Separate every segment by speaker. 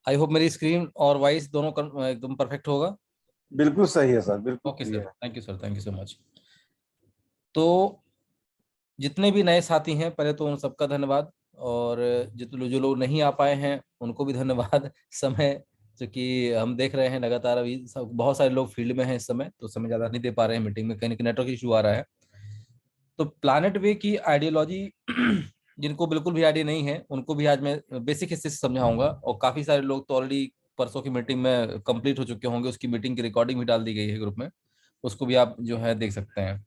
Speaker 1: I hope मेरी screen और voice दोनों एकदम परफेक्ट होगा।
Speaker 2: बिल्कुल सही है सर, बिल्कुल
Speaker 1: ओके सर,
Speaker 2: क्लियर है।
Speaker 1: Thank you sir, thank you so much. तो जितने भी नए साथी हैं, पहले तो उन सबका धन्यवाद। और जितने जो लोग नहीं आ पाए हैं उनको भी धन्यवाद। समय, क्योंकि हम देख रहे हैं लगातार अभी बहुत सारे लोग फील्ड में हैं इस समय, तो समय ज़्यादा नहीं दे पा रहे हैं मीटिंग में, कहीं ना कहीं नेटवर्क इशू आ रहा है। तो प्लानट वे की आइडियोलॉजी जिनको बिल्कुल भी आइडिया नहीं है उनको भी आज मैं बेसिक हिस्से से समझाऊंगा। और काफ़ी सारे लोग तो ऑलरेडी परसों की मीटिंग में कंप्लीट हो चुके होंगे, उसकी मीटिंग की रिकॉर्डिंग भी डाल दी गई है ग्रुप में, उसको भी आप जो है देख सकते हैं।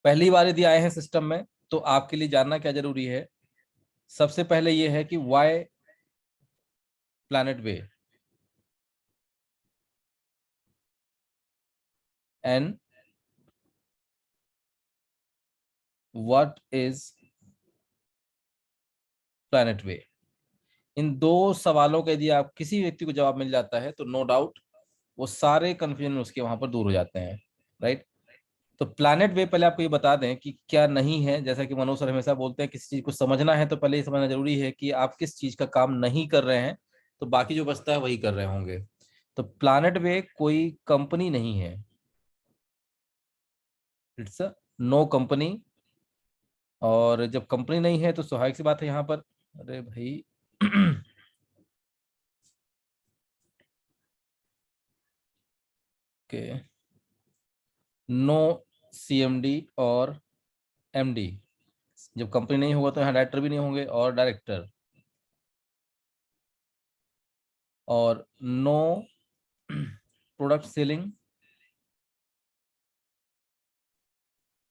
Speaker 1: पहली बार यदि आए हैं सिस्टम में तो आपके लिए जानना क्या जरूरी है। सबसे पहले ये है कि why Planet Way and what is Planet Way. इन दो सवालों का यदि आप किसी व्यक्ति को जवाब मिल जाता है तो नो डाउट वो सारे कंफ्यूजन उसके वहां पर दूर हो जाते हैं, राइट। तो प्लैनेट वे पहले आपको ये बता दें कि क्या नहीं है। जैसा कि मनोज सर हमेशा बोलते हैं, किसी चीज को समझना है तो पहले ये समझना जरूरी है कि आप किस चीज का काम नहीं कर रहे हैं, तो बाकी जो बचता है वही कर रहे होंगे। तो प्लैनेट वे कोई कंपनी नहीं है, इट्स अ नो कंपनी। और जब कंपनी नहीं है तो स्वाभाविक सी बात है यहाँ पर, अरे भाई के नो सीएमडी और एमडी। जब कंपनी नहीं होगा तो यहाँ डायरेक्टर भी नहीं होंगे और डायरेक्टर, और no product selling,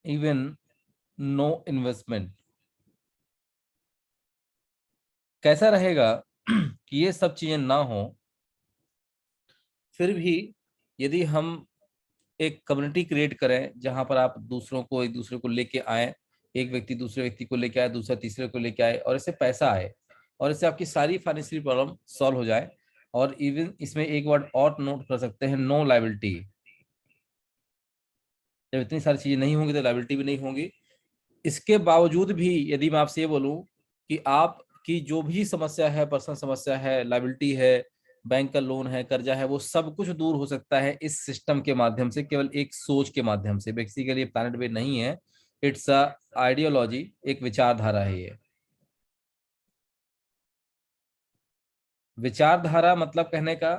Speaker 1: even no investment. कैसा रहेगा कि ये सब चीजें ना हो, फिर भी यदि हम एक कम्युनिटी क्रिएट करें जहां पर आप दूसरों को एक दूसरे को लेके आए, एक व्यक्ति दूसरे व्यक्ति को लेके आए, दूसरा तीसरे को लेके आए, और इससे पैसा आए और इससे आपकी सारी फाइनेंशियल प्रॉब्लम सॉल्व हो जाए। और इवन इसमें एक वर्ड और नोट कर सकते हैं, नो लायबिलिटी। जब इतनी सारी चीजें नहीं होंगी तो लायबिलिटी भी नहीं होगी। इसके बावजूद भी यदि मैं आपसे ये बोलूं कि आपकी जो भी समस्या है, पर्सनल समस्या है, लायबिलिटी है, बैंक का लोन है, कर्जा है, वो सब कुछ दूर हो सकता है इस सिस्टम के माध्यम से, केवल एक सोच के माध्यम से। बेसिकली प्लैनेट वे नहीं है, इट्स अ आइडियोलॉजी, एक विचारधारा है ये। विचारधारा मतलब कहने का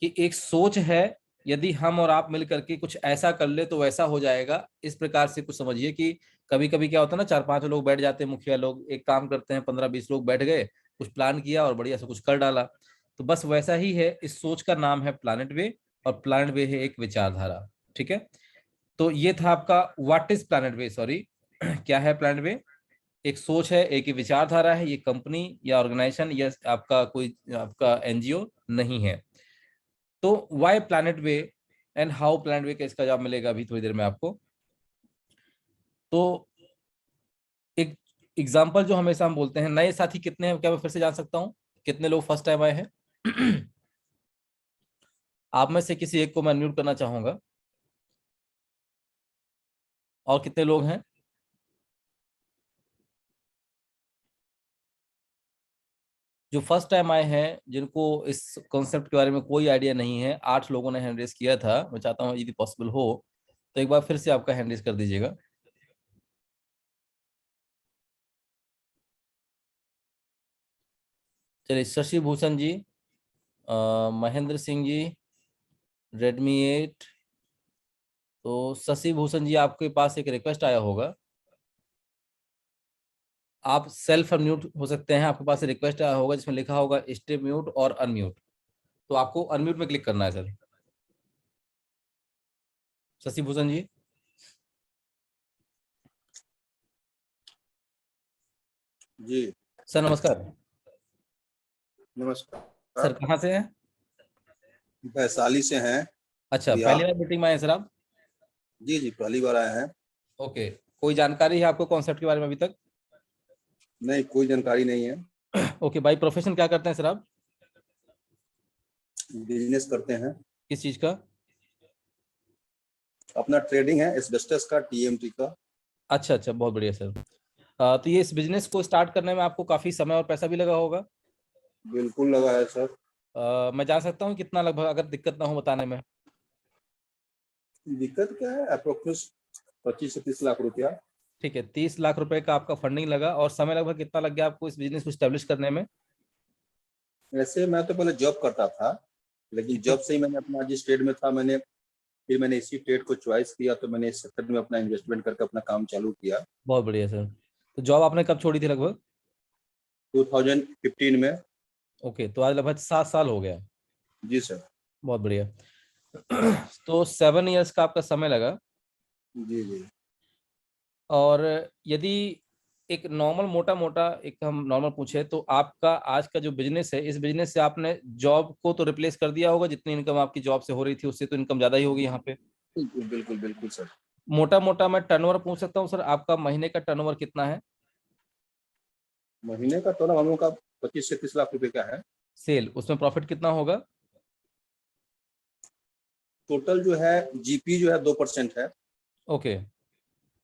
Speaker 1: कि एक सोच है, यदि हम और आप मिल करके कुछ ऐसा कर ले तो वैसा हो जाएगा, इस प्रकार से कुछ समझिए कि कभी कभी क्या होता है ना, 4-5 लोग बैठ जाते हैं, मुखिया लोग एक काम करते हैं, 15-20 लोग बैठ गए, कुछ प्लान किया और बढ़िया से कुछ कर डाला। तो बस वैसा ही है, इस सोच का नाम है प्लैनेट वे, और प्लैनेट वे है एक विचारधारा। ठीक है, तो ये था आपका what is Planet way, sorry क्या है प्लैनेट वे। एक सोच है, एक विचारधारा है, ये कंपनी या ऑर्गेनाइजेशन या आपका कोई आपका एनजीओ नहीं है। तो why Planet Way and how Planet Way का इसका जवाब मिलेगा अभी थोड़ी देर में आपको। तो एक एग्जांपल जो हमेशा हम बोलते हैं, नए साथी कितने हैं, क्या मैं फिर से जान सकता हूं कितने लोग फर्स्ट टाइम आए हैं? आप में से किसी एक को मैं अनम्यूट करना चाहूंगा। और कितने लोग हैं? जो फर्स्ट टाइम आए हैं, जिनको इस कॉन्सेप्ट के बारे में कोई आइडिया नहीं है, 8 लोगों ने हैंड रेस किया था। मैं चाहता हूं यदि पॉसिबल हो तो एक बार फिर से आपका हैंड रेस कर दीजिएगा। चलिए, शशि भूषण जी, महेंद्र सिंह जी, रेडमी 8। तो शशि भूषण जी, आपके पास एक रिक्वेस्ट आया होगा, आप सेल्फ अनम्यूट हो सकते हैं। आपके पास रिक्वेस्ट आया होगा जिसमें लिखा होगा स्टे म्यूट और अनम्यूट, तो आपको अनम्यूट में क्लिक करना है सर। शशि भूषण जी।
Speaker 2: जी
Speaker 1: सर नमस्कार।
Speaker 2: नमस्कार।
Speaker 1: सर कहाँ से हैं?
Speaker 2: वैशाली से हैं
Speaker 1: अच्छा,
Speaker 2: भैया।
Speaker 1: पहली बार मीटिंग में आए हैं सर आप?
Speaker 2: जी जी, पहली बार आए हैं।
Speaker 1: ओके, कोई जानकारी है आपको कॉन्सेप्ट के बारे में अभी तक?
Speaker 2: नहीं, कोई जानकारी नहीं है।
Speaker 1: ओके, बाई प्रोफेशन क्या करते हैं सर आप?
Speaker 2: बिजनेस करते हैं।
Speaker 1: किस चीज का?
Speaker 2: अपना ट्रेडिंग है एस्बेस्टस का, टीएमटी का।
Speaker 1: अच्छा अच्छा, बहुत बढ़िया सर। तो ये इस बिजनेस को स्टार्ट करने में आपको काफी समय और पैसा भी लगा होगा?
Speaker 2: बिल्कुल लगा है सर।
Speaker 1: मैं जान सकता हूँ कितना लगभग, अगर दिक्कत ना हो बताने में?
Speaker 2: दिक्कत क्या है, अप्रोक्स 25 से 30 लाख रुपया।
Speaker 1: ठीक है, 30 लाख रुपए का आपका फंडिंग लगा, और समय लगभग कितना लग गया आपको इस बिजनेस को स्टेब्लिश करने में?
Speaker 2: वैसे मैं तो पहले जॉब करता था, लेकिन
Speaker 1: कितना?
Speaker 2: जॉब से ही मैंने अपना जिस ट्रेड में था, फिर मैंने इसी ट्रेड को चॉइस किया, तो मैंने इस सेक्टर में अपना इन्वेस्टमेंट करके अपना काम चालू किया
Speaker 1: बहुत बढ़िया सर। तो जॉब आपने कब छोड़ी थी लगभग?
Speaker 2: 2015 में।
Speaker 1: ओके, तो आज लगभग 7 साल हो गया।
Speaker 2: जी सर।
Speaker 1: बहुत बढ़िया। तो 7 इयर्स का आपका समय लगा।
Speaker 2: जी जी।
Speaker 1: और यदि एक नॉर्मल मोटा मोटा एक हम नॉर्मल पूछे, तो आपका आज का जो बिजनेस है, इस बिजनेस से आपने जॉब को तो रिप्लेस कर दिया होगा, जितनी इनकम आपकी जॉब से हो रही थी उससे तो इनकम ज्यादा ही होगी यहाँ पे।
Speaker 2: बिल्कुल बिल्कुल बिल्कुल सर।
Speaker 1: मोटा मोटा मैं टर्नओवर पूछ सकता हूँ सर, आपका महीने का टर्नओवर कितना है?
Speaker 2: महीने का तो ना हम लोग का 25 से 30 लाख रुपए का है।
Speaker 1: सेल, उसमें प्रॉफिट कितना होगा?
Speaker 2: टोटल जो है जीपी जो है 2% है।
Speaker 1: ओके।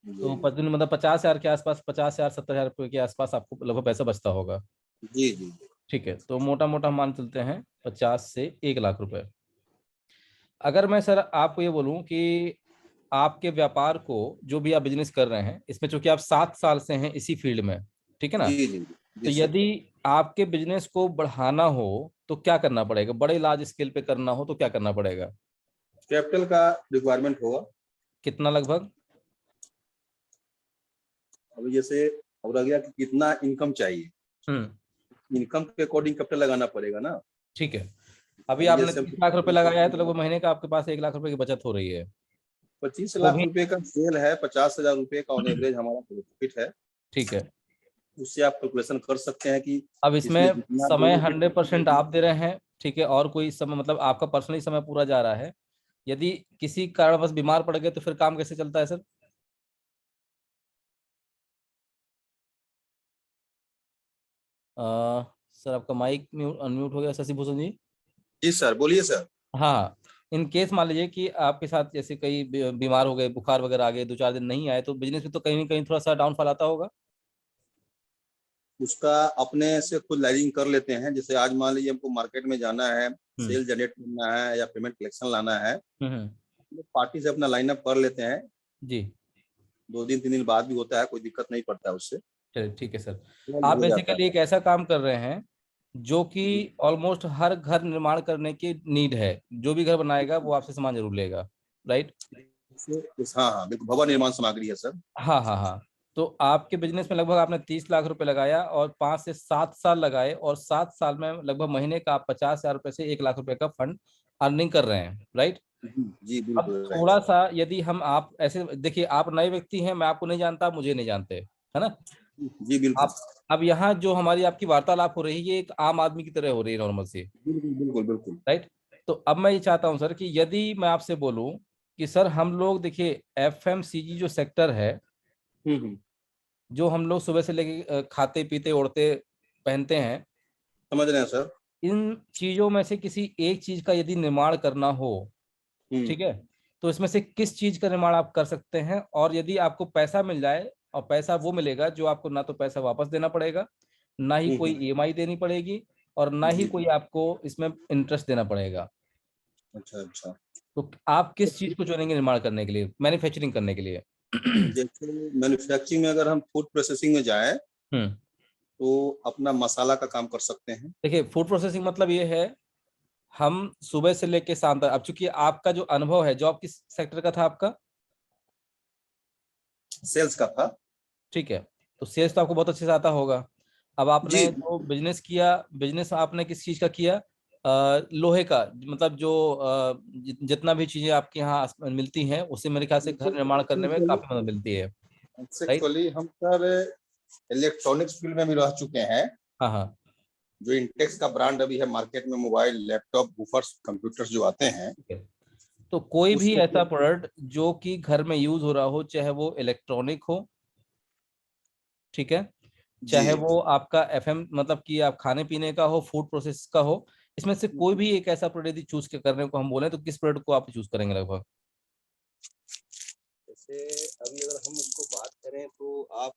Speaker 2: जी
Speaker 1: तो मतलब 50 हजार के आसपास, 50 हजार 70 हजार रुपये के आसपास आपको लगभग पैसा बचता होगा।
Speaker 2: जी जी।
Speaker 1: ठीक है, तो मोटा मोटा मान चलते हैं 50 से 1 लाख रुपए। अगर मैं सर आपको ये बोलूं कि आपके व्यापार को, जो भी आप बिजनेस कर रहे हैं इसमें, चूंकि आप 7 साल से हैं इसी फील्ड में, ठीक है ना?
Speaker 2: जी जी जी
Speaker 1: तो
Speaker 2: जी सर।
Speaker 1: यदि आपके बिजनेस को बढ़ाना हो तो क्या करना पड़ेगा? बड़े लार्ज स्केल पे करना हो तो क्या करना पड़ेगा?
Speaker 2: कैपिटल का रिक्वायरमेंट होगा।
Speaker 1: कितना लगभग?
Speaker 2: अब जैसे अब रह गया कि कितना इनकम चाहिए,
Speaker 1: हम्म।
Speaker 2: इनकम के अकॉर्डिंग कैपिटल लगाना पड़ेगा ना।
Speaker 1: ठीक है। अभी
Speaker 2: अभी
Speaker 1: आपने
Speaker 2: जैसे
Speaker 1: 30 लाख रुपए लगाया है, तो लगभग महीने का आपके पास 1 लाख रुपए की बचत हो रही है।
Speaker 2: पच्चीस
Speaker 1: वो
Speaker 2: लाख
Speaker 1: भी
Speaker 2: रुपए का सेल है, 50 हजार रुपए का ऑन एवरेज हमारा प्रॉफिट है।
Speaker 1: ठीक है।
Speaker 2: उससे आप कैलकुलेशन कर सकते हैं कि
Speaker 1: अब
Speaker 2: इसमें
Speaker 1: इसमें
Speaker 2: जितना
Speaker 1: समय
Speaker 2: बेनिफिट।
Speaker 1: 100% आप दे रहे हैं, ठीक है, और कोई समय मतलब आपका पर्सनली समय पूरा जा रहा है। यदि किसी कारणवश बीमार पड़ गए तो फिर काम कैसे चलता है सर? सर आपका माइक म्यूट अनम्यूट हो गया, शशि भूषण जी।
Speaker 2: जी सर, बोलिए सर।
Speaker 1: हाँ। इन केस मान लीजिए कि आपके साथ जैसे कई बीमार हो गए, बुखार वगैरह आ गए, 2 4 दिन नहीं आए, तो बिजनेस में तो कहीं ना कहीं थोड़ा सा डाउनफॉल आता होगा।
Speaker 2: उसका अपने से खुद लाइजिंग कर लेते हैं। जैसे आज मान लीजिए हमको मार्केट में जाना है,
Speaker 1: हम्म।
Speaker 2: सेल जनरेट करना है या पेमेंट कलेक्शन लाना है,
Speaker 1: हम्म।
Speaker 2: तो पार्टी से अपना लाइनअप कर लेते हैं।
Speaker 1: जी।
Speaker 2: 2 दिन 3 दिन बाद भी होता है, कोई दिक्कत नहीं पड़ता है उससे,
Speaker 1: चलिए ठीक है सर। आप
Speaker 2: हो जाता
Speaker 1: बेसिकली एक ऐसा काम कर रहे हैं जो कि
Speaker 2: है।
Speaker 1: ऑलमोस्ट हर घर निर्माण करने की नीड है। जो भी घर बनाएगा वो आपसे सामान जरूर लेगा, राइट?
Speaker 2: हाँ हाँ बिल्कुल, भवन निर्माण सामग्री है सर।
Speaker 1: हाँ हाँ हाँ। तो आपके बिजनेस में लगभग आपने 30 लाख रुपए लगाया और 5 से 7 साल लगाए, और 7 साल में लगभग महीने का आप 50 हजार रुपए से 1 लाख रुपए का फंड अर्निंग कर रहे हैं, राइट?
Speaker 2: जी
Speaker 1: अब
Speaker 2: बिल्कुल राइट
Speaker 1: थोड़ा
Speaker 2: सर।
Speaker 1: सा यदि हम आप ऐसे देखिए, आप नए व्यक्ति हैं, मैं आपको नहीं जानता, आप मुझे नहीं जानते, है ना?
Speaker 2: जी बिल्कुल।
Speaker 1: आप अब यहाँ जो हमारी आपकी वार्तालाप हो रही है, ये एक आम आदमी की तरह हो रही है, नॉर्मल सी,
Speaker 2: बिल्कुल बिल्कुल बिल्कुल।
Speaker 1: राइट? तो अब मैं ये चाहता हूँ सर कि यदि मैं आपसे बोलूं कि सर हम लोग देखिए, एफएमसीजी जो सेक्टर है,
Speaker 2: हम्म।
Speaker 1: जो हम लोग सुबह से लेके खाते पीते ओढ़ते पहनते हैं,
Speaker 2: समझ रहे हैं सर।
Speaker 1: इन चीजों में से किसी एक चीज का यदि निर्माण करना हो,
Speaker 2: हम्म
Speaker 1: ठीक है, तो इसमें से किस चीज का निर्माण आप कर सकते हैं? और यदि आपको पैसा मिल जाए, और पैसा वो मिलेगा जो आपको ना तो पैसा वापस देना पड़ेगा, ना ही कोई
Speaker 2: हम्म।
Speaker 1: ईएमआई देनी पड़ेगी, और ना ही
Speaker 2: जी
Speaker 1: कोई
Speaker 2: जी।
Speaker 1: आपको इसमें इंटरेस्ट देना पड़ेगा,
Speaker 2: अच्छा अच्छा।
Speaker 1: तो आप किस चीज को चुनेंगे निर्माण करने के लिए, मैन्युफैक्चरिंग करने के लिए?
Speaker 2: जैसे मैन्युफैक्चरिंग में अगर हम फूड प्रोसेसिंग में जाएं,
Speaker 1: हम्म।
Speaker 2: तो अपना मसाला का काम कर सकते हैं।
Speaker 1: देखिए, फूड प्रोसेसिंग मतलब ये है, हम सुबह से लेके शाम तक, अब चूंकि आपका जो अनुभव है, जॉब किस सेक्टर का था आपका?
Speaker 2: सेल्स का था।
Speaker 1: ठीक है। तो सेल्स तो आपको बहुत अच्छे से आता होगा। अब आपने
Speaker 2: जी
Speaker 1: जो बिजनेस किया, बिजनेस आपने किस चीज का किया? लोहे का, मतलब जो जितना भी चीजें आपके यहाँ मिलती हैं, उससे मेरे ख्याल से घर निर्माण करने में काफी मदद मिलती है, राइट?
Speaker 2: एक्चुअली हम सर इलेक्ट्रॉनिक्स फील्ड में भी रह चुके हैं।
Speaker 1: हाँ हाँ।
Speaker 2: जो इंटेक्स का ब्रांड अभी है मार्केट में, मोबाइल लैपटॉप बूफर्स कंप्यूटर्स जो आते हैं,
Speaker 1: ठीक है। तो कोई भी
Speaker 2: उसको
Speaker 1: ऐसा प्रोडक्ट जो कि घर में यूज हो रहा हो, चाहे वो इलेक्ट्रॉनिक हो, ठीक है,
Speaker 2: जी।
Speaker 1: चाहे वो आपका एफएम मतलब कि आप खाने पीने का हो, फूड प्रोसेस का हो, इसमें से कोई भी एक ऐसा प्रोडक्ट यदि चूज करने को हम बोले तो किस प्रोडक्ट को आप चूज करेंगे लगभग?
Speaker 2: जैसे अभी अगर हम उसको बात करें, तो आप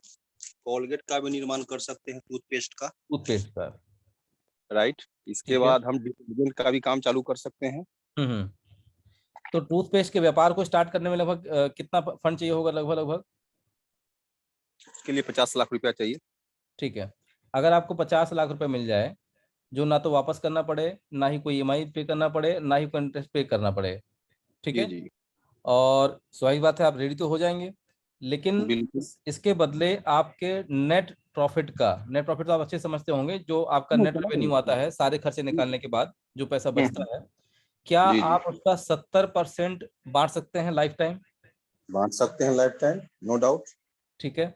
Speaker 2: कोलगेट का भी निर्माण कर सकते हैं, टूथपेस्ट का।
Speaker 1: टूथपेस्ट का?
Speaker 2: राइट। इसके
Speaker 1: ठीक है।
Speaker 2: बाद हम डिटर्जेंट का भी काम चालू कर सकते हैं।
Speaker 1: हम्म। तो टूथपेस्ट के व्यापार को स्टार्ट करने में लगभग कितना फंड चाहिए होगा, लगभग लगभग?
Speaker 2: उसके लिए 50 लाख रुपया चाहिए।
Speaker 1: ठीक है। अगर आपको 50 लाख रुपए मिल जाए, जो ना तो वापस करना पड़े, ना ही कोई ईएमआई पे करना पड़े, ना ही कोई इंटरेस्ट पे करना पड़े, ठीक
Speaker 2: जी
Speaker 1: है,
Speaker 2: जी
Speaker 1: और स्वाभाविक बात है आप रेडी तो हो जाएंगे। लेकिन
Speaker 2: बिल्कुल।
Speaker 1: इसके बदले आपके नेट प्रॉफिट तो आप अच्छे से समझते होंगे, जो आपका नेट रेवेन्यू आता है सारे खर्चे निकालने के बाद जो पैसा बचता है, क्या
Speaker 2: जी जी
Speaker 1: आप उसका 70% बांट सकते हैं लाइफ टाइम?
Speaker 2: बांट सकते हैं लाइफ टाइम, नो डाउट।
Speaker 1: ठीक है।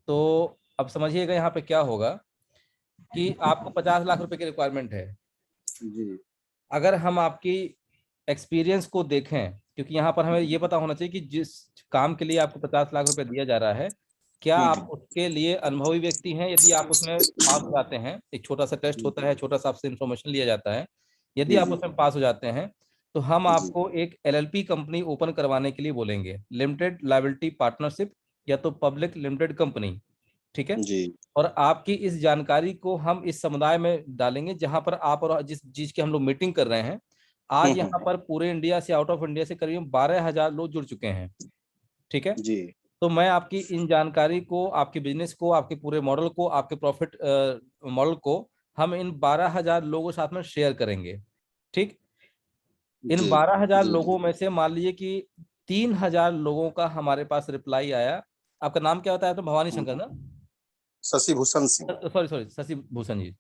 Speaker 1: तो अब समझिएगा यहाँ पे क्या होगा कि आपको 50 लाख रुपए की रिक्वायरमेंट है।
Speaker 2: जी।
Speaker 1: अगर हम आपकी एक्सपीरियंस को देखें, क्योंकि यहाँ पर हमें ये पता होना चाहिए कि जिस काम के लिए आपको 50 लाख रुपए दिया जा रहा है, क्या आप उसके लिए अनुभवी व्यक्ति हैं। यदि आप उसमें पास हो जाते हैं, एक छोटा सा टेस्ट होता है, छोटा सा आपसे इंफॉर्मेशन लिया जाता है, यदि
Speaker 2: जी
Speaker 1: आप
Speaker 2: जी
Speaker 1: उसमें पास हो जाते हैं, तो हम
Speaker 2: जी
Speaker 1: आपको एक एलएलपी कंपनी ओपन करवाने के लिए बोलेंगे, लिमिटेड लायबिलिटी पार्टनरशिप, या तो पब्लिक लिमिटेड कंपनी। ठीक है।
Speaker 2: जी
Speaker 1: और आपकी इस जानकारी को हम इस समुदाय में डालेंगे जहां पर आप और जिस चीज की हम लोग मीटिंग कर रहे हैं, आज यहाँ पर पूरे इंडिया से, आउट ऑफ इंडिया से करीब 12,000 लोग जुड़ चुके हैं। ठीक है।
Speaker 2: जी
Speaker 1: तो मैं आपकी इन जानकारी को, आपके बिजनेस को, आपके पूरे मॉडल को, आपके प्रॉफिट मॉडल को हम इन 12,000 लोगों के साथ में शेयर करेंगे। ठीक। इन
Speaker 2: जी
Speaker 1: 12,000
Speaker 2: जी जी।
Speaker 1: लोगों में से मान लीजिए कि 3,000 लोगों का हमारे पास रिप्लाई आया। आपका नाम क्या होता है? तो भवानी शंकर ना?
Speaker 2: Shashi Bhushan Singh.
Speaker 1: Sorry sorry, Shashi Bhushan ji.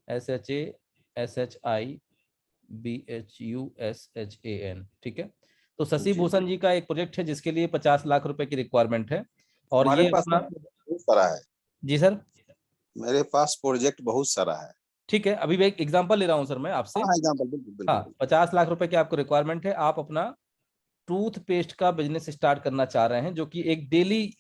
Speaker 1: SHASHIBHUSHAN। ठीक है। तो शशि
Speaker 2: जी
Speaker 1: भूषण जी का एक प्रोजेक्ट है जिसके लिए 50 लाख रुपए की रिक्वायरमेंट है। और
Speaker 2: हमारे
Speaker 1: ये
Speaker 2: पास
Speaker 1: अपना,
Speaker 2: बहुत सारा है।
Speaker 1: जी सर।
Speaker 2: मेरे पास प्रोजेक्ट बहुत सारा है।
Speaker 1: ठीक है, अभी मैं एक एग्जांपल ले रहा हूं सर मैं आपसे।
Speaker 2: हाँ एग्जाम्पल, बिल्कुल
Speaker 1: हाँ,
Speaker 2: बिल्कुल।
Speaker 1: 50 लाख रुपए की आपको रिक्वायरमेंट है, आप अपना टूथपेस्ट का बिजनेस स्टार्ट करना चाह रहे हैं, जो कि एक डेली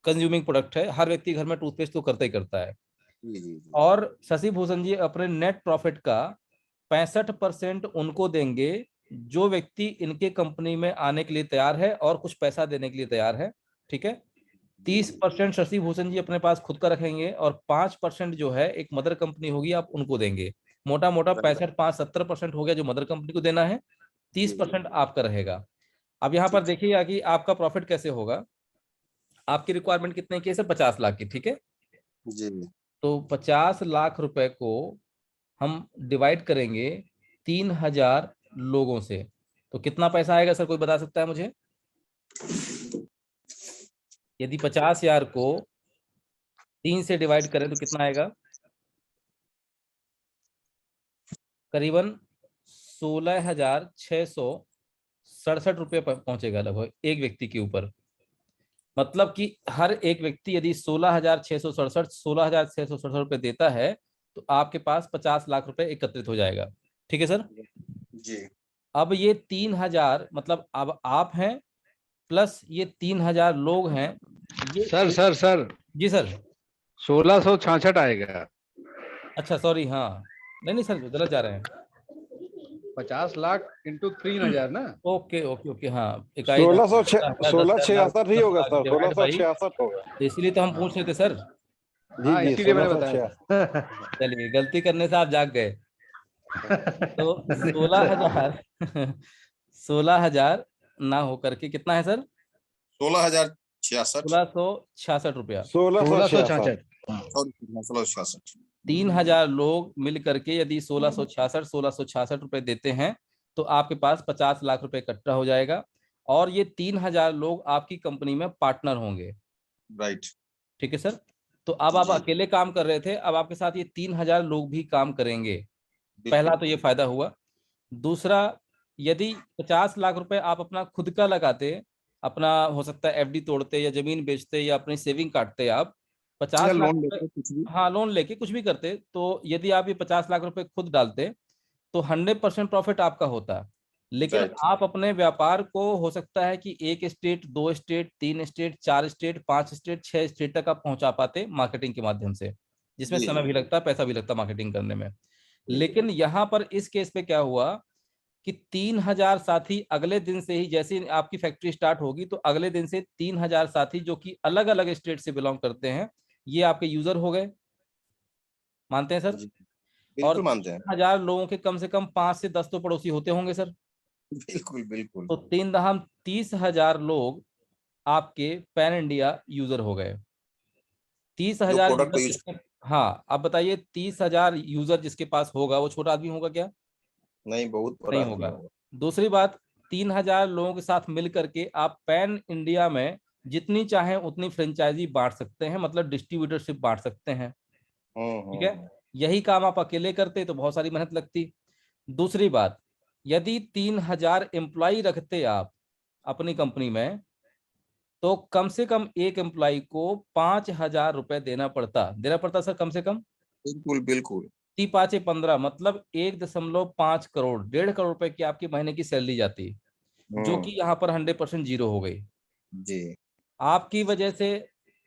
Speaker 1: कंज्यूमिंग प्रोडक्ट है, हर व्यक्ति घर में टूथपेस्ट तो करता ही करता है।
Speaker 2: जी जी जी।
Speaker 1: और शशि भूषण जी अपने नेट प्रॉफिट का 65% उनको देंगे जो व्यक्ति इनके कंपनी में आने के लिए तैयार है और कुछ पैसा देने के लिए तैयार है। ठीक है।
Speaker 2: जी
Speaker 1: 30% शशि भूषण जी अपने पास खुद का रखेंगे, और 5% जो है एक मदर कंपनी होगी, आप उनको देंगे। मोटा मोटा
Speaker 2: राइट।
Speaker 1: 65 5 70% हो गया जो मदर कंपनी को देना है, तीस
Speaker 2: जी जी
Speaker 1: परसेंट आपका रहेगा। अब यहाँ पर
Speaker 2: ठीक।
Speaker 1: देखिएगा कि आपका प्रॉफिट कैसे होगा। आपकी रिक्वायरमेंट कितने की है सर? 50 लाख की। ठीक है।
Speaker 2: जी
Speaker 1: तो 50 लाख रुपए को हम डिवाइड करेंगे 3,000 लोगों से, तो कितना पैसा आएगा सर? कोई बता सकता है मुझे? यदि 50,000 को 3 से डिवाइड करें तो कितना आएगा? करीबन 16,667 रुपये पहुंचेगा लगभग एक व्यक्ति के ऊपर। मतलब कि हर एक व्यक्ति यदि 16,667 रुपये देता है, तो आपके पास 50 लाख रुपए एकत्रित हो जाएगा। ठीक है सर।
Speaker 2: जी।
Speaker 1: अब ये 3,000 मतलब अब आप हैं प्लस ये 3,000 लोग हैं, ये
Speaker 3: सर
Speaker 1: एक।
Speaker 3: सर सर
Speaker 1: जी सर।
Speaker 3: 1666 आएगा।
Speaker 1: अच्छा सॉरी, हाँ, नहीं नहीं सर, गलत जा रहे हैं।
Speaker 3: 50 लाख इंटू 3,000 ना।
Speaker 1: ओके ओके ओके, हाँ, इकाई
Speaker 4: सोलह सौ
Speaker 1: 10,000
Speaker 4: छियासठ ही होगा सर,
Speaker 1: डिवाइड बाई।
Speaker 4: 1666 होगा।
Speaker 1: तो इसीलिए तो हम
Speaker 3: हाँ
Speaker 1: पूछ रहे थे सर।
Speaker 4: जी
Speaker 3: हाँ,
Speaker 4: जी,
Speaker 3: इसीलिए
Speaker 4: सोलह
Speaker 3: मैंने
Speaker 4: सौ
Speaker 3: बताया
Speaker 4: छियासठ
Speaker 3: था।
Speaker 1: चलिए, गलती करने से आप जाग गए। तो
Speaker 3: नहीं,
Speaker 1: 16,000 16,000 ना होकर के कितना है सर?
Speaker 2: 16,066।
Speaker 1: 1,666 रुपया।
Speaker 4: 1666।
Speaker 3: 1666। हाँ।
Speaker 2: 1666।
Speaker 1: 3,000 लोग मिल करके यदि 1,666 रुपए देते हैं, तो आपके पास 50 लाख रुपए इकट्ठा हो जाएगा। और ये 3,000 लोग आपकी कंपनी में पार्टनर होंगे।
Speaker 2: राइट।
Speaker 1: ठीक है सर। तो अब आप
Speaker 2: जी
Speaker 1: अकेले काम कर रहे थे, अब आपके साथ ये 3,000 लोग भी काम करेंगे। पहला
Speaker 2: बिल्कुल।
Speaker 1: तो ये फायदा हुआ। दूसरा, यदि 50 लाख रुपए आप अपना खुद का लगाते, अपना हो सकता है एफडी तोड़ते या जमीन बेचते या अपनी सेविंग काटते आप,
Speaker 2: या
Speaker 1: 50 लाख रुपए,
Speaker 2: लेके कुछ भी।
Speaker 1: हाँ लोन लेके कुछ भी करते, तो यदि आप ये 50 लाख रुपए खुद डालते, तो 100% प्रॉफिट आपका होता। लेकिन
Speaker 2: राइट।
Speaker 1: आप अपने व्यापार को हो सकता है कि एक स्टेट, दो स्टेट, तीन स्टेट, चार स्टेट, पांच स्टेट, छह स्टेट तक आप पहुंचा पाते मार्केटिंग के माध्यम से, जिसमें
Speaker 2: जी
Speaker 1: समय भी लगता, पैसा भी लगता मार्केटिंग करने में।
Speaker 2: जी
Speaker 1: लेकिन यहां पर इस केस पे क्या हुआ कि 3,000 साथी अगले दिन से ही, जैसे ही आपकी फैक्ट्री स्टार्ट होगी, तो अगले दिन से 3,000 साथी जो कि अलग अलग स्टेट से बिलोंग करते हैं, ये आपके यूजर हो गए। मानते हैं सर?
Speaker 2: जी
Speaker 5: बिल्कुल मानते हैं।
Speaker 1: 1000 लोगों के कम से कम 5 से 10 तो पड़ोसी होते होंगे सर।
Speaker 5: बिल्कुल बिल्कुल।
Speaker 1: तो 3 दहम 30,000 लोग आपके पैन इंडिया यूजर हो गए। 30,000
Speaker 5: प्रोडक्ट को
Speaker 1: यूजर
Speaker 5: यूज,
Speaker 1: हाँ, अब बताइए 30,000 यूजर जिसके पास होगा वो छोटा आदमी होगा क्या?
Speaker 5: नहीं बहुत बड़ा
Speaker 1: नहीं
Speaker 5: आदमी
Speaker 1: होगा।
Speaker 5: होगा।
Speaker 1: दूसरी बात, 3,000 लोगों के साथ मिल करके आप पैन इंडिया में जितनी चाहें उतनी फ्रेंचाइजी बांट सकते हैं, मतलब डिस्ट्रीब्यूटरशिप बांट सकते हैं। ठीक है, यही काम आप अकेले करते तो बहुत सारी मेहनत लगती। दूसरी बात, यदि 3,000 एम्प्लॉय रखते आप अपनी कंपनी में, तो कम से कम एक एम्प्लॉय को 5,000 रुपए देना पड़ता सर, कम से कम।
Speaker 5: बिल्कुल बिल्कुल।
Speaker 1: 3×5=15, मतलब 1.5 करोड़, 1.5 करोड़ रुपए की आपकी महीने की सैलरी जाती, जो कि यहाँ पर 100% जीरो हो गई।
Speaker 5: जी।
Speaker 1: आपकी वजह से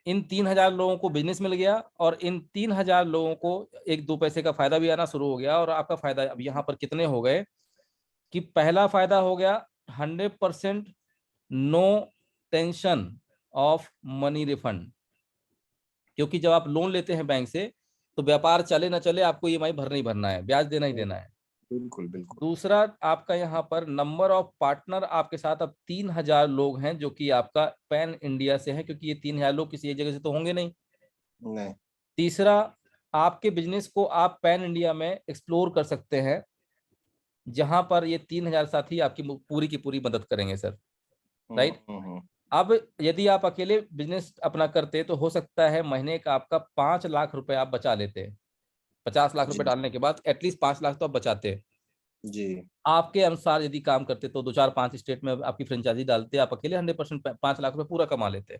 Speaker 1: इन 3,000 लोगों को बिजनेस मिल गया, और इन 3,000 लोगों को 1-2 पैसे का फायदा भी आना शुरू हो गया। और आपका फायदा अब यहाँ पर कितने हो गए कि पहला फायदा हो गया 100% no tension of money refund, क्योंकि जब आप लोन लेते हैं बैंक से तो व्यापार चले ना चले आपको ईएमआई भरना ही भरना है, ब्याज देना ही देना है।
Speaker 5: बिल्कुल बिल्कुल।
Speaker 1: दूसरा, आपका यहाँ पर नंबर ऑफ पार्टनर आपके साथ अब 3,000 लोग हैं, जो कि आपका पैन इंडिया से हैं, क्योंकि ये 3,000 लोग किसी एक जगह से तो होंगे नहीं।
Speaker 5: नहीं।
Speaker 1: तीसरा, आपके बिजनेस को आप पैन इंडिया में एक्सप्लोर कर सकते हैं, जहां पर ये 3,000 साथी आपकी पूरी की पूरी मदद करेंगे सर। राइट। अब यदि आप अकेले बिजनेस अपना करते तो हो सकता है महीने का आपका 5 लाख रुपए आप बचा लेते। 50 लाख रुपए
Speaker 5: जी
Speaker 1: डालने के बाद एटलीस्ट 5 लाख तो आप बचाते।
Speaker 5: जी।
Speaker 1: आपके अनुसार यदि काम करते तो 2-4-5 स्टेट में आपकी फ्रेंचाइजी डालते, आप अकेले 100% 5 लाख रुपए पूरा कमा लेते।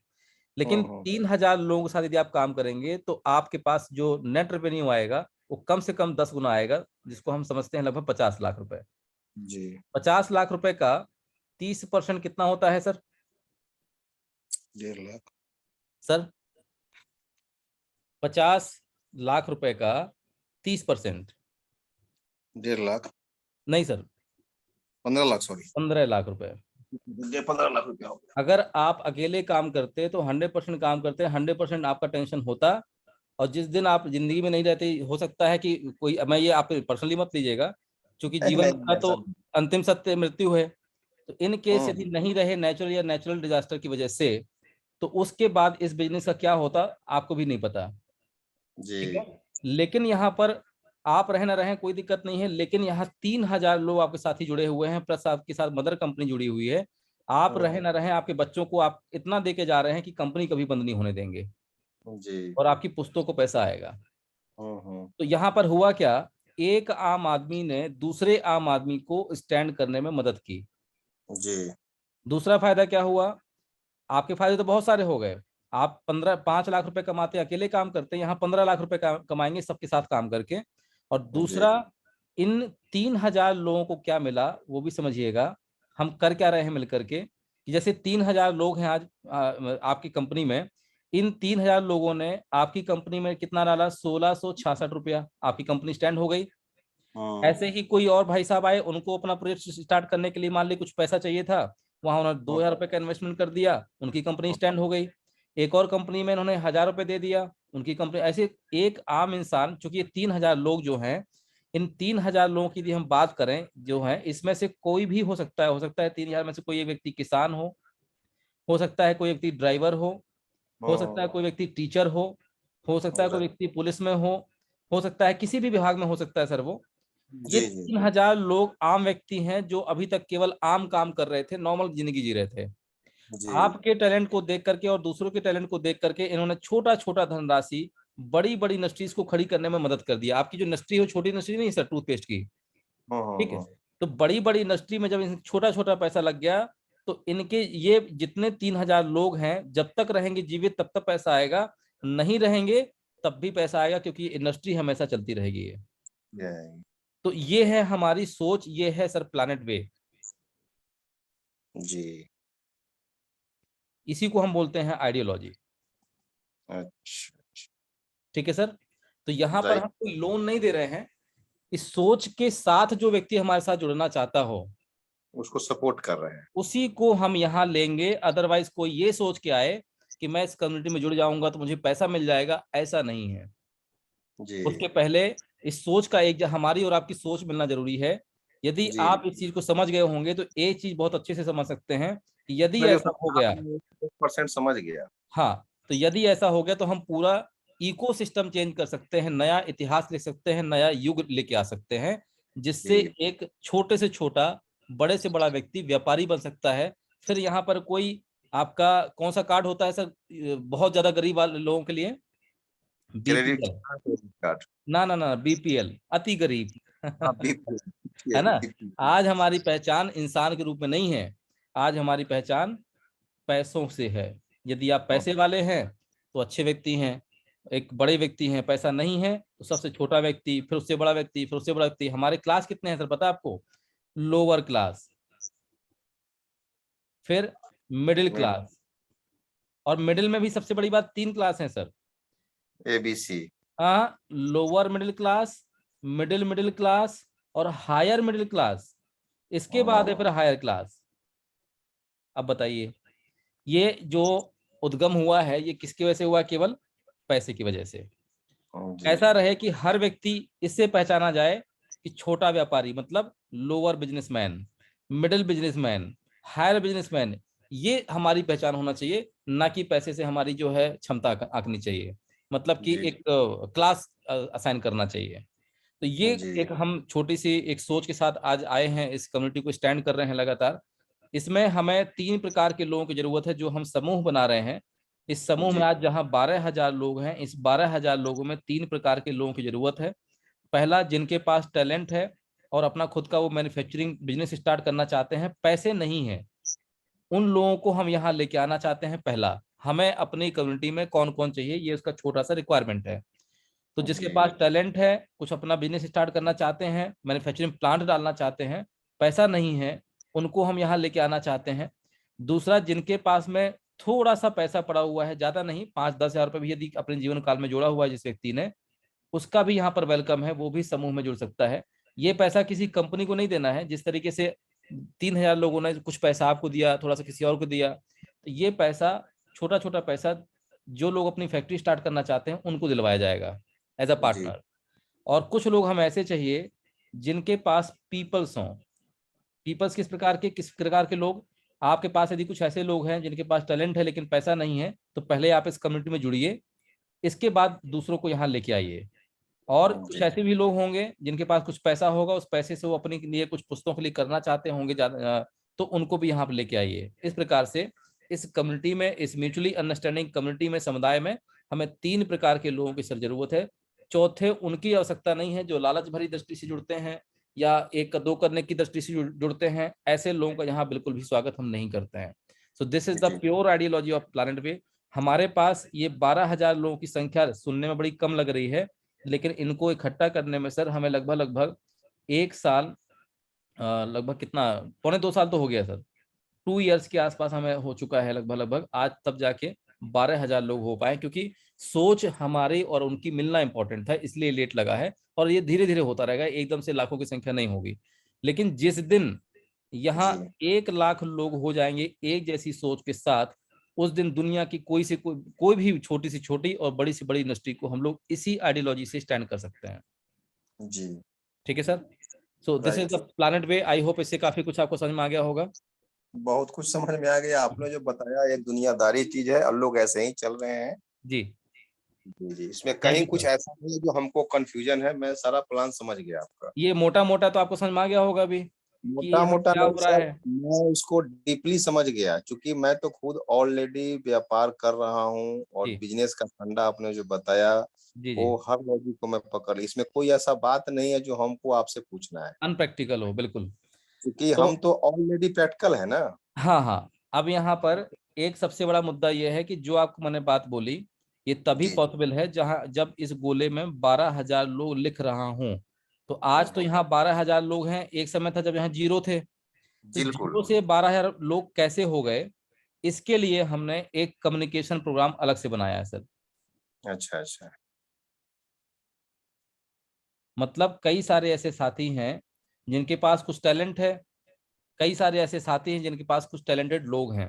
Speaker 1: लेकिन 3,000 लोगों के साथ यदि आप काम करेंगे तो आपके पास जो नेट रेवेन्यू आएगा वो कम से कम 10 गुना आएगा, जिसको हम समझते हैं लगभग 50 लाख रुपए।
Speaker 5: जी।
Speaker 1: 50 लाख रुपए का 30% कितना होता है सर?
Speaker 5: 1.5 लाख।
Speaker 1: सर 50 लाख रुपए का 30%,
Speaker 5: 1.5 लाख।
Speaker 1: नहीं सर
Speaker 5: 15 लाख सॉरी।
Speaker 1: 15 लाख रुपए।
Speaker 5: 15 लाख रुपया हो गया।
Speaker 1: अगर आप अकेले काम करते तो 100% काम करते, 100% आपका टेंशन होता। और जिस दिन आप जिंदगी में नहीं रहते, हो सकता है कि कोई, मैं ये आप पर्सनली मत लीजिएगा, क्योंकि
Speaker 5: नहीं
Speaker 1: जीवन का
Speaker 5: नहीं
Speaker 1: तो
Speaker 5: ऐसा नहीं।
Speaker 1: अंतिम सत्य मृत्यु है। तो इन केस यदि
Speaker 5: हम्म।
Speaker 1: नहीं रहे नेचुरल या नेचुरल डिजास्टर की वजह से, तो उसके बाद इस बिजनेस का क्या होता आपको भी नहीं पता। ठीक है,
Speaker 5: जी।
Speaker 1: लेकिन यहाँ पर आप रहे ना रहे कोई दिक्कत नहीं है, लेकिन यहाँ 3,000 लोग आपके साथ ही जुड़े हुए हैं, प्लस आपके साथ मदर कंपनी जुड़ी हुई है। आप रहे ना रहे, आपके बच्चों को आप इतना दे के जा रहे हैं कि कंपनी कभी बंद नहीं होने देंगे,
Speaker 5: जी।
Speaker 1: और आपकी पुश्तों को पैसा आएगा।
Speaker 5: हम्म।
Speaker 1: तो यहाँ पर हुआ क्या, एक आम आदमी ने दूसरे आम आदमी को स्टैंड करने में मदद की।
Speaker 5: जी।
Speaker 1: दूसरा फायदा क्या हुआ, आपके फायदे तो बहुत सारे हो गए। आप 5 लाख रुपए कमाते अकेले काम करते, यहाँ 15 लाख रुपए कमाएंगे सबके साथ काम करके। और
Speaker 5: जी।
Speaker 1: दूसरा, इन 3,000 लोगों को क्या मिला वो भी समझिएगा। हम कर क्या रहे हैं मिलकर के, कि जैसे 3,000 लोग हैं आज आपकी कंपनी में, इन 3,000 लोगों ने आपकी कंपनी में कितना डाला, 1,666 रुपया, आपकी कंपनी स्टैंड हो गई। ऐसे ही कोई और भाई साहब आए, उनको अपना प्रोजेक्ट स्टार्ट करने के लिए मान ली कुछ पैसा चाहिए था, वहां उन्होंने 2,000 रुपए का इन्वेस्टमेंट कर दिया, उनकी कंपनी स्टैंड हो गई। एक और कंपनी में इन्होंने 1,000 रुपए दे दिया, उनकी कंपनी। ऐसे एक आम इंसान, चूंकि ये 3,000 लोग जो हैं, इन 3,000 लोगों की यदि हम बात करें जो है, इसमें से कोई भी हो सकता है 3,000 में से कोई एक व्यक्ति किसान हो सकता है कोई व्यक्ति ड्राइवर हो सकता है कोई व्यक्ति टीचर हो सकता है कोई व्यक्ति पुलिस में हो सकता है किसी भी विभाग में हो सकता है सर वो। ये
Speaker 5: जी। जी
Speaker 1: 3,000 लोग आम व्यक्ति हैं जो अभी तक केवल आम काम कर रहे थे, नॉर्मल जिंदगी जी रहे थे।
Speaker 5: जी।
Speaker 1: आपके टैलेंट को देख करके और दूसरों के टैलेंट को देख करके इन्होंने छोटा छोटा धनराशि बड़ी बड़ी इंडस्ट्रीज को खड़ी करने में मदद कर दिया। आपकी जो इंडस्ट्री हो, छोटी इंडस्ट्री नहीं सर, टूथपेस्ट की। ठीक है, तो बड़ी बड़ी इंडस्ट्री में जब छोटा छोटा पैसा लग गया, तो इनके ये जितने 3,000 लोग हैं, जब तक रहेंगे जीवित तब तक पैसा आएगा, नहीं रहेंगे तब भी पैसा आएगा, क्योंकि इंडस्ट्री हमेशा चलती रहेगी। तो ये है हमारी सोच, ये है सर प्लैनेट वे।
Speaker 5: जी।
Speaker 1: इसी को हम बोलते हैं आइडियोलॉजी।
Speaker 5: अच्छा।
Speaker 1: ठीक है सर, तो यहाँ पर
Speaker 5: राइट।
Speaker 1: हम कोई लोन नहीं दे रहे हैं। इस सोच के साथ जो व्यक्ति हमारे साथ जुड़ना चाहता हो,
Speaker 5: उसको सपोर्ट कर रहे हैं।
Speaker 1: उसी को हम यहाँ लेंगे। अदरवाइज कोई ये सोच के आए कि मैं इस कम्युनिटी में जुड़ जाऊंगा तो मुझे पैसा मिल जाएगा, ऐसा नहीं है।
Speaker 5: जी।
Speaker 1: उसके पहले इस सोच का एक हमारी और आपकी सोच मिलना जरूरी है। यदि
Speaker 5: जी
Speaker 1: आप इस चीज को समझ गए होंगे तो एक चीज बहुत अच्छे से समझ सकते हैं कि यदि
Speaker 5: मैं जो
Speaker 1: ऐसा हो गया,
Speaker 5: 100% समझ गया।
Speaker 1: हाँ, तो यदि ऐसा हो गया तो हम पूरा इकोसिस्टम चेंज कर सकते हैं, नया इतिहास लिख सकते हैं, नया युग लेके आ सकते हैं, जिससे
Speaker 5: जी
Speaker 1: एक छोटे से छोटा, बड़े से बड़ा व्यक्ति व्यापारी बन सकता है। फिर यहाँ पर कोई आपका कौन सा कार्ड होता है सर बहुत ज्यादा गरीब वाले लोगों के लिए?
Speaker 5: Credit
Speaker 1: BPL.
Speaker 5: कार्ड।
Speaker 1: ना ना ना, बीपीएल, अति गरीब।
Speaker 5: हाँ बीपीएल।
Speaker 1: है ना? आज हमारी पहचान इंसान के रूप में नहीं है, आज हमारी पहचान पैसों से है। यदि आप पैसे वाले हैं तो अच्छे व्यक्ति हैं, एक बड़े व्यक्ति हैं। पैसा नहीं है तो सबसे छोटा व्यक्ति, फिर उससे बड़ा व्यक्ति, फिर उससे बड़ा व्यक्ति। हमारे क्लास कितने हैं सर पता है आपको? लोअर क्लास, फिर मिडिल क्लास, और मिडिल में भी सबसे बड़ी बात 3 क्लास हैं सर।
Speaker 5: ABC।
Speaker 1: हाँ, lower middle class, middle middle class और हायर मिडिल क्लास। इसके बाद है फिर हायर क्लास। अब बताइए, ये जो उद्गम हुआ है ये किसकी वजह से हुआ? केवल पैसे की वजह से।
Speaker 5: जी
Speaker 1: ऐसा रहे कि हर व्यक्ति इससे पहचाना जाए कि छोटा व्यापारी मतलब lower businessman, middle businessman, higher businessman, ये हमारी पहचान होना चाहिए, ना कि पैसे से हमारी जो है क्षमता आंकनी चाहिए। मतलब कि
Speaker 5: जी
Speaker 1: एक क्लास असाइन करना चाहिए। तो ये
Speaker 5: जी
Speaker 1: एक हम छोटी सी एक सोच के साथ आज आए हैं, इस कम्युनिटी को स्टैंड कर रहे हैं लगातार। इसमें हमें 3 प्रकार के लोगों की जरूरत है जो हम समूह बना रहे हैं। इस समूह में
Speaker 5: जी
Speaker 1: आज जहां 12,000 लोग हैं, इस 12,000 लोगों में 3 प्रकार के लोगों की जरूरत है। पहला, जिनके पास टैलेंट है और अपना खुद का वो मैन्युफैक्चरिंग बिजनेस स्टार्ट करना चाहते हैं, पैसे नहीं है, उन लोगों को हम यहाँ लेके आना चाहते हैं। पहला, हमें अपनी कम्युनिटी में कौन कौन चाहिए, ये उसका छोटा सा रिक्वायरमेंट है। तो जिसके
Speaker 5: जी
Speaker 1: पास टैलेंट है, कुछ अपना बिजनेस स्टार्ट करना चाहते हैं, मैन्युफैक्चरिंग प्लांट डालना चाहते हैं, पैसा नहीं है, उनको हम यहाँ लेके आना चाहते हैं। दूसरा, जिनके पास में थोड़ा सा पैसा पड़ा हुआ है, ज्यादा नहीं, 5-10 हजार रुपये भी यदि अपने जीवन काल में जोड़ा हुआ है जिस व्यक्ति ने, उसका भी यहाँ पर वेलकम है, वो भी समूह में जुड़ सकता है। ये पैसा किसी कंपनी को नहीं देना है। जिस तरीके से 3,000 लोगों ने कुछ पैसा आपको दिया, थोड़ा सा किसी और को दिया, तो ये पैसा, छोटा छोटा पैसा, जो लोग अपनी फैक्ट्री स्टार्ट करना चाहते हैं उनको दिलवाया जाएगा एज अ
Speaker 5: जी
Speaker 1: पार्टनर। और कुछ लोग हम ऐसे चाहिए जिनके पास पीपल्स हों। पीपल्स किस प्रकार के लोग? आपके पास यदि कुछ ऐसे लोग हैं जिनके पास टैलेंट है लेकिन पैसा नहीं है, तो पहले आप इस कम्युनिटी में जुड़िए, इसके बाद दूसरों को यहाँ लेके आइए। और कुछ
Speaker 5: जी
Speaker 1: ऐसे भी लोग होंगे जिनके पास कुछ पैसा होगा, उस पैसे से वो अपने लिए कुछ पुस्तकों के लिए करना चाहते होंगे तो उनको भी यहाँ पर लेके आइए। इस प्रकार से इस कम्युनिटी में, इस म्यूचुअली अंडरस्टैंडिंग कम्युनिटी में, समुदाय में हमें 3 प्रकार के लोगों की सर जरूरत है। चौथे, उनकी आवश्यकता नहीं है जो लालच भरी दृष्टि से जुड़ते हैं या एक का दो करने की दृष्टि से जुड़ते हैं। ऐसे लोगों का यहाँ बिल्कुल भी स्वागत हम नहीं करते हैं। सो दिस इज द
Speaker 5: जी
Speaker 1: pure ideology of Planet Way. हमारे पास ये 12,000 लोगों की संख्या सुनने में बड़ी कम लग रही है, लेकिन इनको इकट्ठा करने में सर हमें लगभग लगभग 1 साल, लगभग कितना, 1.25 साल तो हो गया सर। 2 इयर्स के आसपास हमें हो चुका है लगभग लगभग, आज तब जाके 12,000 लोग हो पाए, क्योंकि सोच हमारी और उनकी मिलना इंपॉर्टेंट था, इसलिए लेट लगा है। और ये धीरे धीरे होता रहेगा, एकदम से लाखों की संख्या नहीं होगी। लेकिन जिस दिन यहाँ
Speaker 5: जी
Speaker 1: 1 लाख लोग हो जाएंगे एक जैसी सोच के साथ, उस दिन दुनिया की कोई भी छोटी सी छोटी और बड़ी से बड़ी इंडस्ट्री को हम लोग इसी आइडियोलॉजी से स्टैंड कर सकते हैं।
Speaker 5: जी
Speaker 1: ठीक है sir? So this is the
Speaker 5: right.
Speaker 1: Planet way. I hope इससे काफी कुछ आपको समझ में आ गया होगा।
Speaker 5: बहुत कुछ समझ में आ गया, आपने जो बताया एक दुनियादारी चीज है और लोग ऐसे ही चल रहे हैं।
Speaker 1: जी,
Speaker 5: जी जी इसमें
Speaker 1: थैंक
Speaker 5: कहीं
Speaker 1: यू
Speaker 5: कुछ
Speaker 1: सर।
Speaker 5: ऐसा नहीं है जो हमको कंफ्यूजन है, मैं सारा प्लान समझ गया आपका।
Speaker 1: ये मोटा मोटा तो आपको समझ में आ गया होगा अभी कि
Speaker 5: मोटा
Speaker 1: यहाँ
Speaker 5: मोटा
Speaker 1: क्या
Speaker 5: नहीं
Speaker 1: हो रहा
Speaker 5: सर,
Speaker 1: है।
Speaker 5: मैं उसको डीपली समझ गया क्योंकि मैं तो खुद ऑलरेडी व्यापार कर रहा हूँ और
Speaker 1: जी
Speaker 5: बिजनेस का फंडा आपने जो बताया
Speaker 1: जी जी,
Speaker 5: वो हर लॉजिक को मैं पकड़ ली। इसमें कोई ऐसा बात नहीं है जो हमको आपसे पूछना है
Speaker 1: अनप्रैक्टिकल हो बिल्कुल।
Speaker 5: क्योंकि
Speaker 1: तो
Speaker 5: हम तो ऑलरेडी प्रैक्टिकल है ना।
Speaker 1: हाँ हाँ, अब यहाँ पर एक सबसे बड़ा मुद्दा यह है कि जो आपको मैंने बात बोली, ये तभी
Speaker 5: जी जी
Speaker 1: पॉसिबल है जहाँ जब इस गोले में 12,000 लोग लिख रहा हूँ। तो आज तो
Speaker 5: हम्म,
Speaker 1: यहाँ 12,000 लोग हैं, एक समय था जब यहाँ जीरो थे। तो
Speaker 5: बिल्कुल।
Speaker 1: जीरो से 12,000 लोग कैसे हो गए, इसके लिए हमने एक कम्युनिकेशन प्रोग्राम अलग से बनाया है सर।
Speaker 5: अच्छा अच्छा।
Speaker 1: मतलब कई सारे ऐसे साथी हैं जिनके पास कुछ टैलेंट है, कई सारे ऐसे साथी हैं जिनके पास कुछ टैलेंटेड लोग हैं।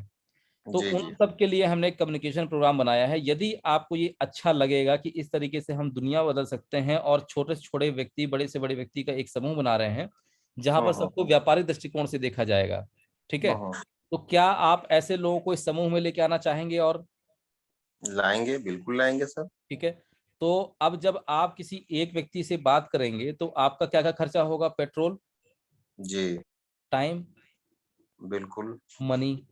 Speaker 1: तो
Speaker 5: जी
Speaker 1: उन
Speaker 5: जी
Speaker 1: सब के लिए हमने एक कम्युनिकेशन प्रोग्राम बनाया है। यदि आपको ये अच्छा लगेगा कि इस तरीके से हम दुनिया बदल सकते हैं और छोटे से छोटे व्यक्ति, बड़े से बड़े व्यक्ति का एक समूह बना रहे हैं जहां पर सबको व्यापारिक दृष्टिकोण से देखा जाएगा, ठीक है, तो क्या आप ऐसे लोगों को इस समूह में लेके आना चाहेंगे? और
Speaker 5: लाएंगे, बिल्कुल लाएंगे सर।
Speaker 1: ठीक है, तो अब जब आप किसी एक व्यक्ति से बात करेंगे तो आपका क्या क्या खर्चा होगा? पेट्रोल,
Speaker 5: जी
Speaker 1: टाइम,
Speaker 5: बिल्कुल
Speaker 1: मनी।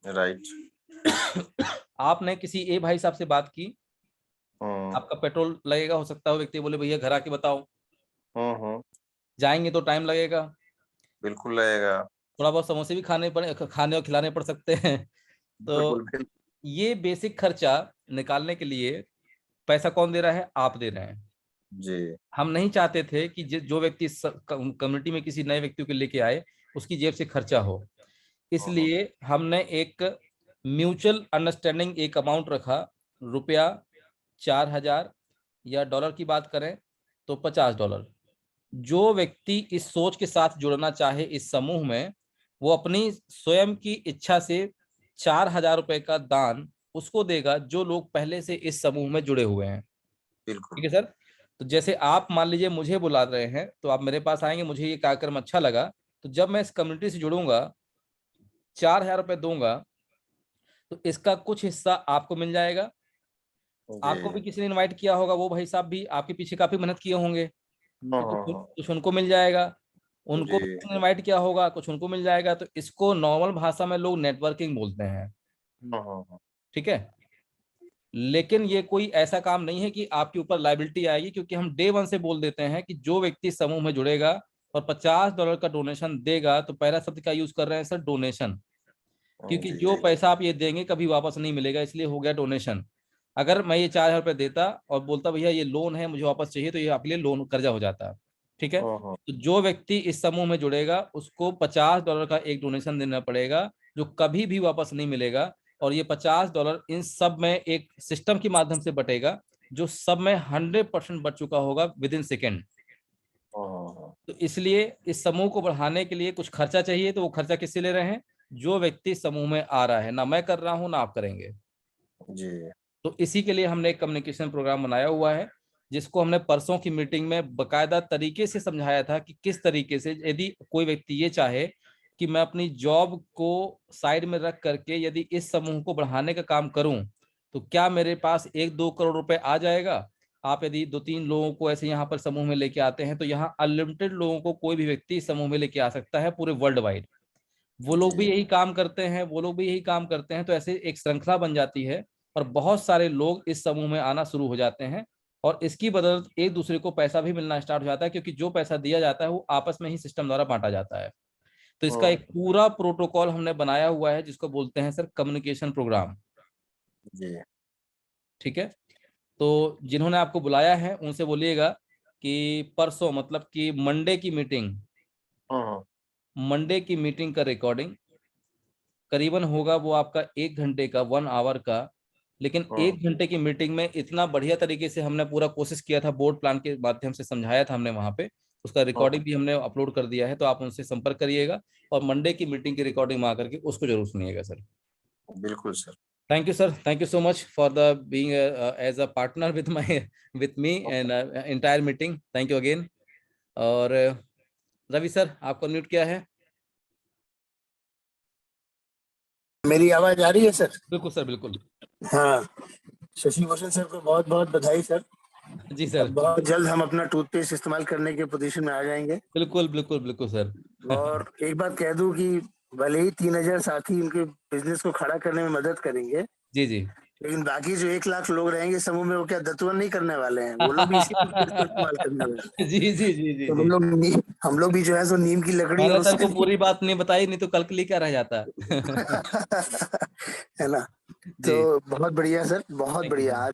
Speaker 5: राइट।
Speaker 1: आपने किसी ए भाई साहब से बात की,
Speaker 5: हम्म
Speaker 1: आपका पेट्रोल लगेगा, हो सकता है वो व्यक्ति बोले भैया घर आके बताओ,
Speaker 5: हम्म,
Speaker 1: जाएंगे तो टाइम लगेगा,
Speaker 5: बिल्कुल लगेगा।
Speaker 1: थोड़ा बहुत समोसे भी खाने और खिलाने पड़ सकते हैं।
Speaker 5: बिल्कुल
Speaker 1: तो
Speaker 5: बिल्कुल।
Speaker 1: ये बेसिक खर्चा निकालने के लिए पैसा कौन दे रहा है? आप दे रहे हैं।
Speaker 5: जी
Speaker 1: हम नहीं चाहते थे कि जो व्यक्ति कम्युनिटी में किसी नए व्यक्ति को लेके आए उसकी जेब से खर्चा हो, इसलिए हमने एक म्यूचुअल अंडरस्टैंडिंग एक अमाउंट रखा, रुपया 4,000, या डॉलर की बात करें तो $50। जो व्यक्ति इस सोच के साथ जुड़ना चाहे इस समूह में, वो अपनी स्वयं की इच्छा से 4,000 रुपए का दान उसको देगा जो लोग पहले से इस समूह में जुड़े हुए हैं।
Speaker 5: बिल्कुल।
Speaker 1: ठीक है सर। तो जैसे आप मान लीजिए मुझे बुला रहे हैं तो आप मेरे पास आएंगे, मुझे ये कार्यक्रम अच्छा लगा, तो जब मैं इस कम्युनिटी से जुड़ूंगा, 4,000 रुपए दूंगा, तो इसका कुछ हिस्सा आपको मिल जाएगा। आपको भी
Speaker 5: जी
Speaker 1: किसी ने इनवाइट किया होगा, वो भाई साहब भी आपके पीछे काफी मेहनत किए होंगे, तो
Speaker 5: हाँ
Speaker 1: कुछ उनको मिल जाएगा। उनको
Speaker 5: जी
Speaker 1: इनवाइट किया होगा, कुछ उनको मिल जाएगा। तो इसको नॉर्मल भाषा में लोग नेटवर्किंग बोलते हैं,
Speaker 5: हाँ
Speaker 1: ठीक है। लेकिन ये कोई ऐसा काम नहीं है कि आपके ऊपर लाइबिलिटी आएगी, क्योंकि हम डे वन से बोल देते हैं कि जो व्यक्ति समूह में जुड़ेगा और $50 का डोनेशन देगा, तो पहला शब्द का यूज कर रहे हैं सर, डोनेशन, क्योंकि
Speaker 5: जी
Speaker 1: जो पैसा आप ये देंगे कभी वापस नहीं मिलेगा, इसलिए हो गया डोनेशन। अगर मैं ये 4,000 रुपये देता और बोलता भैया ये लोन है मुझे वापस चाहिए, तो ये आपके लिए लोन कर्जा हो जाता, ठीक है।
Speaker 5: हाँ
Speaker 1: तो जो व्यक्ति इस समूह में जुड़ेगा उसको $50 का एक डोनेशन देना पड़ेगा, जो कभी भी वापस नहीं मिलेगा। और ये $50 इन सब में एक सिस्टम के माध्यम से बटेगा, जो सब में 100% बट चुका होगा विद इन सेकेंड।
Speaker 5: हाँ
Speaker 1: तो इसलिए इस समूह को बढ़ाने के लिए कुछ खर्चा चाहिए, तो वो खर्चा किससे ले रहे हैं? जो व्यक्ति समूह में आ रहा है, ना मैं कर रहा हूं ना आप करेंगे।
Speaker 5: जी
Speaker 1: तो इसी के लिए हमने एक कम्युनिकेशन प्रोग्राम बनाया हुआ है, जिसको हमने परसों की मीटिंग में बकायदा तरीके से समझाया था कि किस तरीके से यदि कोई व्यक्ति ये चाहे कि मैं अपनी जॉब को साइड में रख करके यदि इस समूह को बढ़ाने का काम करूं, तो क्या मेरे पास 1-2 करोड़ रुपए आ जाएगा? आप यदि 2-3 लोगों को ऐसे यहाँ पर समूह में लेके आते हैं, तो यहाँ अनलिमिटेड लोगों को कोई भी व्यक्ति समूह में लेके आ सकता है पूरे वर्ल्ड वाइड। वो लोग भी
Speaker 5: जी
Speaker 1: यही काम करते हैं, वो लोग भी यही काम करते हैं, तो ऐसे एक श्रृंखला बन जाती है और बहुत सारे लोग इस समूह में आना शुरू हो जाते हैं। और इसकी बदौलत एक दूसरे को पैसा भी मिलना स्टार्ट हो जाता है, क्योंकि जो पैसा दिया जाता है वो आपस में ही सिस्टम द्वारा बांटा जाता है। तो इसका
Speaker 5: हाँ
Speaker 1: एक पूरा प्रोटोकॉल हमने बनाया हुआ है, जिसको बोलते हैं सर कम्युनिकेशन प्रोग्राम,
Speaker 5: जी
Speaker 1: ठीक है। तो जिन्होंने आपको बुलाया है उनसे बोलिएगा कि परसों, मतलब कि
Speaker 5: हाँ
Speaker 1: मंडे की मीटिंग का रिकॉर्डिंग करीबन होगा वो आपका 1 घंटे का, 1 आवर का। लेकिन
Speaker 5: हाँ
Speaker 1: 1 घंटे की मीटिंग में इतना बढ़िया तरीके से हमने पूरा कोशिश किया था, बोर्ड प्लान के माध्यम से समझाया था हमने वहां पे, उसका रिकॉर्डिंग भी हमने अपलोड कर दिया है। तो आप उनसे संपर्क करिएगा और मंडे की मीटिंग की रिकॉर्डिंग में आकर के उसको जरूर सुनिएगा सर।
Speaker 5: बिल्कुल sir.
Speaker 1: Thank you sir, thank you so much for the being as a partner with me and entire meeting. Thank you again. और रवि सर आपको म्यूट किया है।
Speaker 6: मेरी आवाज आ रही है सर?
Speaker 1: बिल्कुल सर, बिल्कुल।
Speaker 6: हाँ, शशि भूषण सर को बहुत बहुत बधाई सर।
Speaker 1: जी सर।
Speaker 6: अब बहुत जल्द हम अपना टूथपेस्ट इस्तेमाल करने के पोजीशन में आ जाएंगे।
Speaker 1: बिल्कुल बिल्कुल बिल्कुल सर।
Speaker 6: और एक बात कह दूं कि भले ही 3,000 साथी उनके बिजनेस को खड़ा करने में मदद करेंगे,
Speaker 1: जी जी।
Speaker 6: लेकिन बाकी जो 1 लाख लोग रहेंगे समूह में, वो क्या दत्तवन नहीं करने वाले हैं? वो लोग भी इसी टूथपेस्ट को इस्तेमाल करने वाले हैं।
Speaker 1: जी जी जी जी
Speaker 6: तो
Speaker 1: जी।
Speaker 6: हम लोग भी जो है सो नीम की लकड़ी
Speaker 1: मैंने
Speaker 6: और
Speaker 1: सर को
Speaker 6: उससे
Speaker 1: पूरी बात नहीं बताई, नहीं तो कल के लिए क्या रह जाता।
Speaker 6: है ना।
Speaker 1: जी।
Speaker 6: तो बहुत बढ़िया सर, बहुत
Speaker 1: थैंक यू
Speaker 6: बढ़िया।
Speaker 1: सर।
Speaker 6: आज